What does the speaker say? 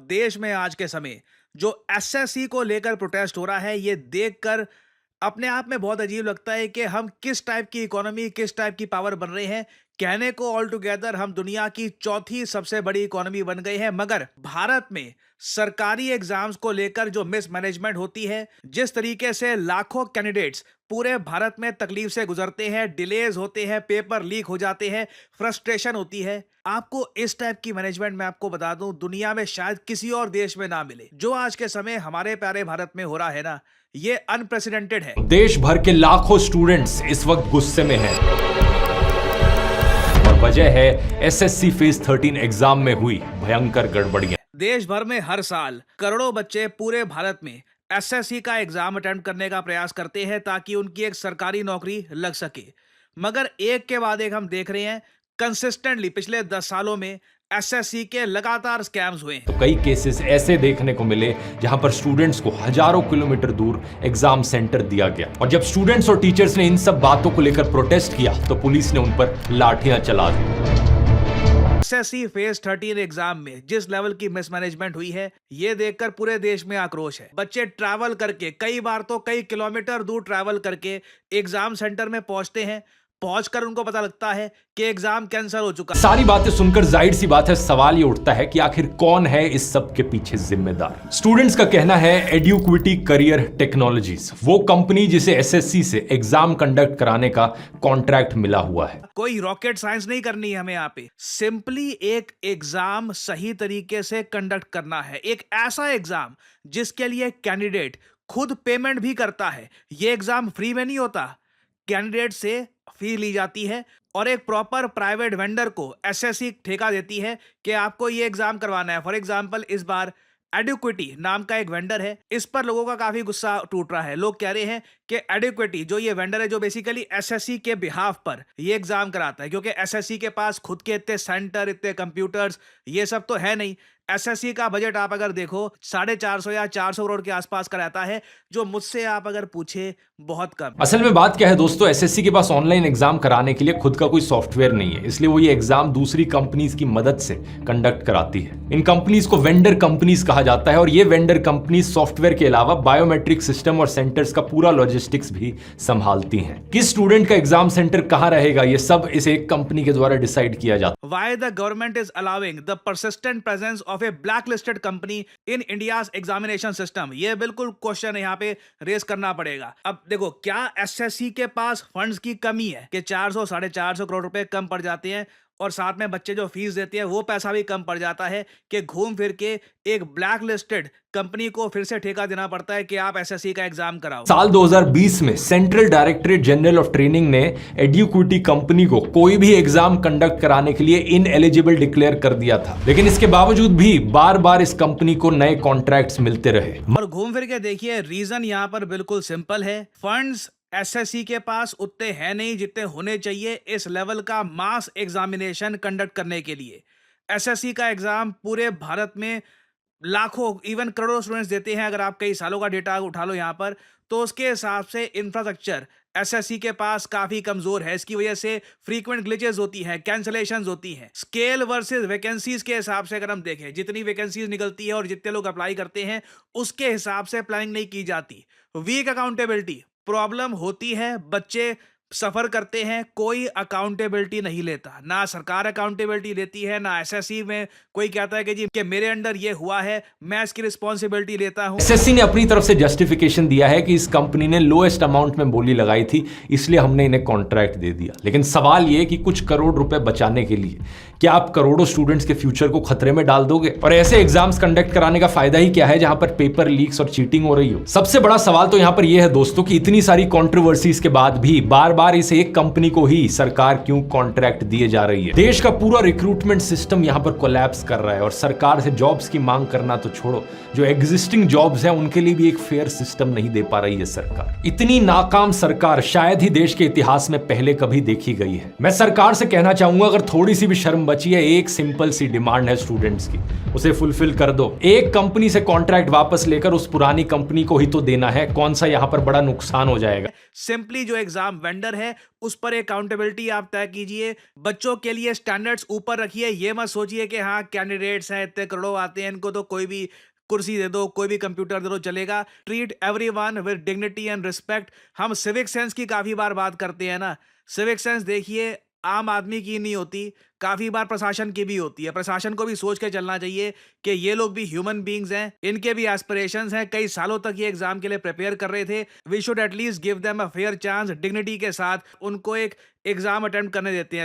देश में आज के समय जो एसएससी को लेकर प्रोटेस्ट हो रहा है, ये देखकर अपने आप में बहुत अजीब लगता है कि हम किस टाइप की इकोनॉमी, किस टाइप की पावर बन रहे हैं। कहने को ऑल टुगेदर हम दुनिया की चौथी सबसे बड़ी इकोनॉमी बन गए हैं, मगर भारत में सरकारी एग्जाम्स को लेकर जो मिसमैनेजमेंट होती है, जिस तरीके से लाखों कैंडिडेट्स पूरे भारत में तकलीफ से गुजरते हैं, डिलेज होते हैं, पेपर लीक हो जाते हैं, फ्रस्ट्रेशन होती है। आपको इस टाइप की मैनेजमेंट मैं आपको बता दूं, दुनिया में शायद किसी और देश में ना मिले। जो आज के समय हमारे प्यारे भारत में हो रहा है ना, ये अनप्रेसिडेंटेड है। देश भर के लाखों स्टूडेंट्स इस वक्त गुस्से में हैं और वजह है एसएससी फेज 13 एग्जाम में हुई भयंकर गड़बड़ियां। देश भर में हर साल करोड़ों बच्चे पूरे भारत में एसएससी का एग्जाम अटेम्प्ट करने का प्रयास करते हैं ताकि उनकी एक सरकारी नौकरी लग सके, मगर एक के बाद एक हम देख रहे हैं कंसिस्टेंटली पिछले 10 सालों में एसएससी के लगातार स्कैम्स हुए हैं। तो कई केसेस ऐसे देखने को मिले जहां पर स्टूडेंट्स को हजारों किलोमीटर दूर एग्जाम सेंटर दिया गया, और जब स्टूडेंट्स और टीचर्स ने इन सब बातों को लेकर प्रोटेस्ट किया तो पुलिस ने उन पर लाठियां चला दी। एसएससी फेज 13 एग्जाम में जिस लेवल की मिसमैनेजमेंट हुई है, ये देखकर पूरे देश में आक्रोश है। बच्चे ट्रैवल करके, कई बार तो कई किलोमीटर दूर ट्रैवल करके एग्जाम सेंटर में पहुंचते हैं। पहुंचकर उनको पता लगता है कि एग्जाम कैंसिल हो चुका है। सारी बातें सुनकर जाहिर सी बात है सवाल ये उठता है कि आखिर कौन है इस सब के पीछे जिम्मेदार। स्टूडेंट्स का कहना है एड्यूक्विटी करियर टेक्नोलॉजीज, वो कंपनी जिसे एसएससी से एग्जाम कंडक्ट कराने का कॉन्ट्रैक्ट मिला हुआ है। कोई रॉकेट साइंस नहीं करनी है हमें यहाँ पे, सिंपली एक एग्जाम सही तरीके से कंडक्ट करना है। एक ऐसा एग्जाम जिसके लिए कैंडिडेट खुद पेमेंट भी करता है। ये एग्जाम फ्री में नहीं होता, कैंडिडेट से फी ली जाती है और एक प्रॉपर प्राइवेट वेंडर को एसएससी ठेका देती है कि आपको ये एग्जाम करवाना है। फॉर एग्जांपल इस बार एड्यूक्विटी नाम का एक वेंडर है, इस पर लोगों का काफी गुस्सा टूट रहा है। लोग कह रहे हैं कि एड्यूक्विटी जो ये वेंडर है, जो बेसिकली एसएससी के बिहाफ पर ये एग्जाम कराता है, क्योंकि एसएससी के पास खुद के इतने सेंटर, इतने कंप्यूटर्स, ये सब तो है नहीं। एसएससी का बजट आप अगर देखो 450 या 400 करोड़ के आसपास का रहता है, जो मुझसे आप अगर पूछे बहुत कम। असल में बात क्या है दोस्तों, एसएससी के पास ऑनलाइन एग्जाम कराने के लिए खुद का कोई सॉफ्टवेयर नहीं है, इसलिए वो ये एग्जाम दूसरी कंपनीज की मदद से कंडक्ट कराती है। इन कंपनीज को वेंडर कंपनीज कहा जाता है और ये वेंडर कंपनीज सॉफ्टवेयर के अलावा बायोमेट्रिक सिस्टम और सेंटर्स का पूरा लॉजिस्टिक्स भी संभालती हैं। किस स्टूडेंट का एग्जाम सेंटर कहां रहेगा, ये सब इस एक कंपनी के द्वारा डिसाइड किया जाता है। Why the government is allowing the persistent presence of a blacklisted company in India's examination system? ये बिल्कुल क्वेश्चन यहाँ पे रेस करना पड़ेगा। अब देखो, क्या एसएससी के पास फंड्स की कमी है कि 400 450 करोड़ रुपए कम पड़ जाते हैं और साथ में बच्चे जो फीस देते हैं वो पैसा भी कम पड़ जाता है कि घूम फिर के एक ब्लैक लिस्टेड कंपनी को फिर से ठेका देना पड़ता है कि आप एसएससी का एग्जाम कराओ। साल 2020 में central directorate general of training ने एड्यूक्विटी कंपनी को कोई भी एग्जाम कंडक्ट कराने के लिए इनएलिजिबल डिक्लेयर कर दिया था, लेकिन इसके बावजूद भी बार बार इस कंपनी को नए कॉन्ट्रैक्ट्स मिलते रहे। और घूम फिर के देखिए, रीजन यहाँ पर बिल्कुल सिंपल है। फंड्स एसएससी के पास उतने हैं नहीं जितने होने चाहिए इस लेवल का मास एग्जामिनेशन कंडक्ट करने के लिए। एसएससी का एग्जाम पूरे भारत में लाखों, इवन करोड़ों स्टूडेंट्स देते हैं। अगर आप कई सालों का डेटा उठा लो यहाँ पर, तो उसके हिसाब से इंफ्रास्ट्रक्चर एसएससी के पास काफी कमजोर है। इसकी वजह से फ्रीक्वेंट ग्लिचेस होती हैं, कैंसलेशंस होती हैं। स्केल वर्सेस वैकेंसीज के हिसाब से अगर हम देखें, जितनी वैकेंसीज निकलती है और जितने लोग अप्लाई करते हैं, उसके हिसाब से प्लानिंग नहीं की जाती। वीक अकाउंटेबिलिटी प्रॉब्लम होती है, बच्चे सफर करते हैं, कोई अकाउंटेबिलिटी नहीं लेता। ना सरकार अकाउंटेबिलिटी लेती है, ना एसएससी में कोई कहता है कि जी कि मेरे अंडर ये हुआ है, मैं इसकी रिस्पॉन्सिबिलिटी लेता हूं। एसएससी ने अपनी तरफ से जस्टिफिकेशन दिया है कि इस कंपनी ने लोएस्ट अमाउंट में बोली लगाई थी, इसलिए हमने इन्हें कॉन्ट्रैक्ट दे दिया। लेकिन सवाल ये कि कुछ करोड़ रुपए बचाने के लिए क्या आप करोड़ों स्टूडेंट्स के फ्यूचर को खतरे में डाल दोगे? और ऐसे एग्जाम्स कंडक्ट कराने का फायदा ही क्या है जहां पर पेपर लीक्स और चीटिंग हो रही हो? सबसे बड़ा सवाल तो यहां पर यह है दोस्तों कि इतनी सारी कंट्रोवर्सीज के बाद भी बार बार इस एक कंपनी को ही सरकार क्यों कॉन्ट्रैक्ट दिए जा रही है? देश का पूरा रिक्रूटमेंट सिस्टम यहां पर कोलैप्स कर रहा है और सरकार से जॉब्स की मांग करना तो छोड़ो, जो एग्जिस्टिंग जॉब्स हैं उनके लिए भी एक फेयर सिस्टम नहीं दे पा रही है सरकार। इतनी नाकाम सरकार शायद ही देश के इतिहास में पहले कभी देखी गई है। मैं सरकार से कहना चाहूंगा, अगर थोड़ी सी भी शर्म बची है, एक सिंपल सी डिमांड है स्टूडेंट्स की, उसे फुलफिल कर दो। एक कंपनी से कॉन्ट्रैक्ट वापस लेकर उस पुरानी कंपनी को ही तो देना है, कौन सा यहां पर बड़ा नुकसान हो जाएगा? सिंपली जो एग्जाम वेंडर स्टैंडर्ड है उस पर अकाउंटेबिलिटी आप तय कीजिए। बच्चों के लिए स्टैंडर्ड्स ऊपर रखिए। ये मत सोचिए कि हाँ कैंडिडेट्स हैं, इतने करोड़ों आते हैं, इनको तो कोई भी कुर्सी दे दो, कोई भी कंप्यूटर दे दो, चलेगा। Treat everyone with dignity and respect. हम सिविक सेंस की काफी बार बात करते हैं ना, सिविक सेंस देखिए आम आदमी की नहीं होती, काफी बार प्रशासन की भी होती है। प्रशासन को भी सोच के चलना चाहिए कि ये लोग भी ह्यूमन बींग्स हैं, इनके भी एस्पिरेशंस हैं। कई सालों तक ये एग्जाम के लिए प्रिपेयर कर रहे थे। We should at least give them a fair chance, dignity के साथ उनको एक एग्जाम अटेम्प्ट करने देते हैं।